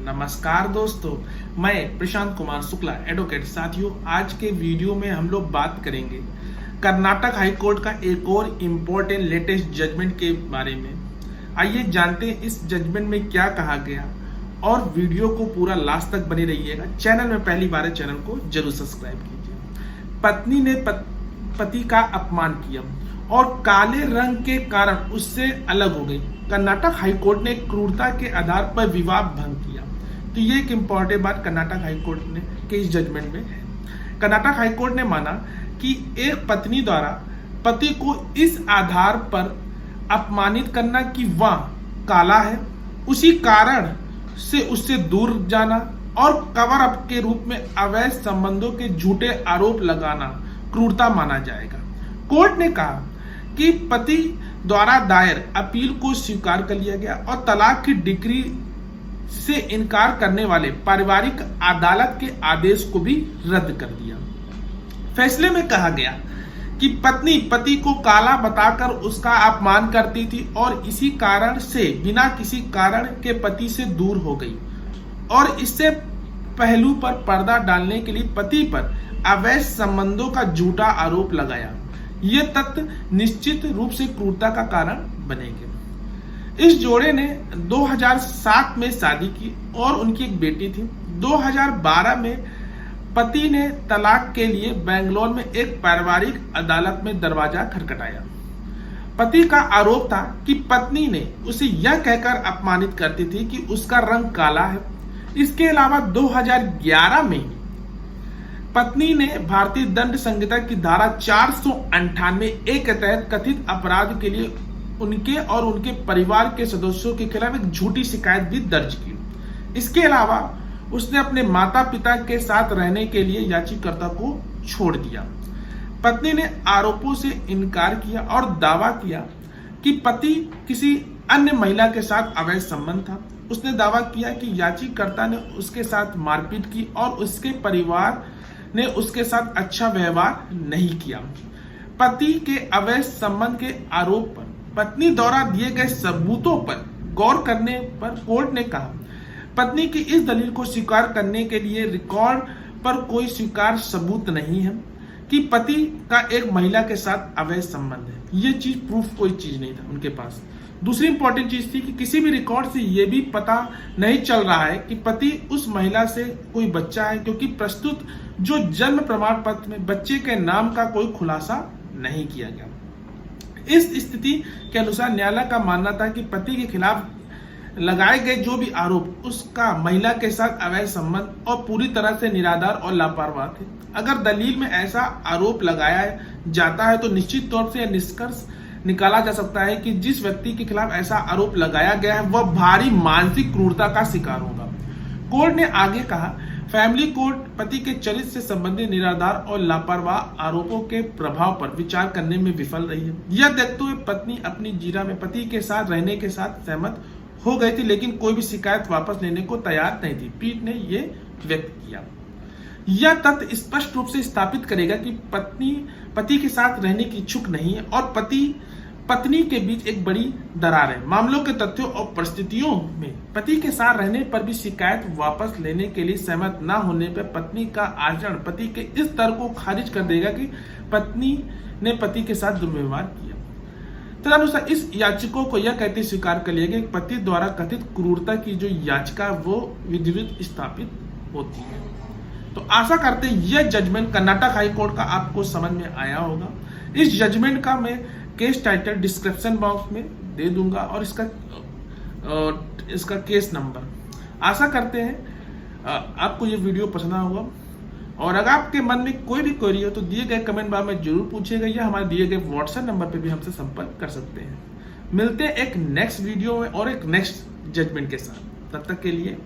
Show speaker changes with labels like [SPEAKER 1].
[SPEAKER 1] नमस्कार दोस्तों, मैं प्रशांत कुमार शुक्ला एडवोकेट। साथियों, आज के वीडियो में हम लोग बात करेंगे कर्नाटक हाई कोर्ट का एक और इम्पोर्टेंट लेटेस्ट जजमेंट के बारे में। आइए जानते हैं इस जजमेंट में क्या कहा गया और वीडियो को पूरा लास्ट तक बने रहिएगा। चैनल में पहली बार है, चैनल को जरूर सब्सक्राइब कीजिए। पत्नी ने पति का अपमान किया और काले रंग के कारण उससे अलग हो गई। कर्नाटक हाई कोर्ट ने क्रूरता के आधार पर विवाह भंग किया। तो ये एक इम्पॉर्टेंट बात कर्नाटक हाई कोर्ट ने के इस जजमेंट में है। कर्नाटक हाई कोर्ट ने माना कि एक पत्नी द्वारा पति को इस आधार पर अपमानित करना कि वह काला है, उसी कारण से उससे दूर जाना और कवर अप के रूप में अवैध संबंधों के झूठे आरोप लगाना क्रूरता माना जाएगा। कोर्ट ने कहा कि पति द्वारा दायर अपील को स्वीकार कर लिया गया और तलाक की डिक्री से इनकार करने वाले पारिवारिक अदालत के आदेश को भी रद्द कर दिया। फैसले में कहा गया कि पत्नी पति को काला बताकर उसका अपमान करती थी और इसी कारण से बिना किसी कारण के पति से दूर हो गई और इससे पहलू पर पर्दा डालने के लिए पति पर अवैध संबंधों का झूठा आरोप लगाया। ये तथ्य निश्चित रूप से क्रूरता का कारण बनेंगे। इस जोड़े ने 2007 में शादी की और उनकी एक बेटी थी। 2012 में पति ने तलाक के लिए बेंगलोर में एक पारिवारिक अदालत में दरवाजा खटखटाया। पति का आरोप था कि पत्नी ने उसे यह कहकर अपमानित करती थी कि उसका रंग काला है। इसके अलावा 2011 में पत्नी ने भारतीय दंड संहिता की धारा 498 के तहत कथित अपराध के लिए उनके और उनके परिवार के सदस्यों के खिलाफ एक झूठी शिकायत भी दर्ज की। इसके अलावा उसने अपने माता पिता के साथ रहने के लिए याचिकाकर्ता को छोड़ दिया। पत्नी ने आरोपों से इनकार किया और दावा किया कि पति किसी अन्य महिला के साथ अवैध संबंध था। उसने दावा किया कि याचिकाकर्ता ने उसके साथ मारपीट की और उसके परिवार ने उसके साथ अच्छा व्यवहार नहीं किया। पति के अवैध संबंध के आरोप पर पत्नी द्वारा दिए गए सबूतों पर गौर करने पर कोर्ट ने कहा पत्नी की इस दलील को स्वीकार करने के लिए रिकॉर्ड पर कोई स्वीकार सबूत नहीं है कि पति का एक महिला के साथ अवैध संबंध है। ये चीज प्रूफ कोई चीज नहीं था उनके पास। दूसरी इंपॉर्टेंट चीज थी कि किसी भी रिकॉर्ड से यह भी पता नहीं चल रहा है कि पति उस महिला से कोई बच्चा है, क्योंकि प्रस्तुत जो जन्म प्रमाण पत्र में बच्चे के नाम का कोई खुलासा नहीं किया गया। इस स्थिति के अनुसार न्यायालय का मानना था कि पति के खिलाफ लगाए गए जो भी आरोप उसका महिला के साथ अवैध संबंध और पूरी तरह से निराधार और लापरवाह थे। अगर दलील में ऐसा आरोप लगाया जाता है तो निश्चित तौर से यह निष्कर्ष निकाला जा सकता है कि जिस व्यक्ति के खिलाफ ऐसा आरोप लगाया गया है वह भारी मानसिक क्रूरता का शिकार होगा। कोर्ट ने आगे कहा फैमिली कोर्ट पति के चरित्र से संबंधित निराधार और लापरवाह आरोपों के प्रभाव पर विचार करने में विफल रही है। यह देखते हुए पत्नी अपनी जीरा में पति के साथ रहने के साथ सहमत हो गई थी, लेकिन कोई भी शिकायत वापस लेने को तैयार नहीं थी। पीठ ने यह व्यक्त किया। यह तथ्य स्पष्ट रूप से स्थापित करेगा कि पत्नी पति के साथ रहने की इच्छुक नहीं है और पत्नी के बीच एक बड़ी दरार है। मामलों के तथ्यों और परिस्थितियों में पति के साथ रहने पर भी शिकायत वापस लेने के लिए सहमत न होने पर पत्नी का आचरण पति के इस तर्क को खारिज कर देगा कि पत्नी ने पति के साथ दुर्व्यवहार किया। तदनुसार इस याचिका को यह कहते स्वीकार कर लिया गया कि पति द्वारा कथित क्रूरता की जो याचिका वो विधिवत स्थापित होती है। तो आशा करते हैं यह जजमेंट कर्नाटक हाई कोर्ट का आपको समझ में आया होगा। इस जजमेंट का मैं केस टाइटल डिस्क्रिप्शन बॉक्स में दे दूंगा और इसका केस नंबर। आशा करते हैं आपको ये वीडियो पसंद आया होगा और अगर आपके मन में कोई भी क्वेरी हो तो दिए गए कमेंट बॉक्स में जरूर पूछिएगा या हमारे दिए गए व्हाट्सएप नंबर पे भी हमसे संपर्क कर सकते हैं। मिलते हैं एक नेक्स्ट वीडियो में और एक नेक्स्ट जजमेंट के साथ। तब तक के लिए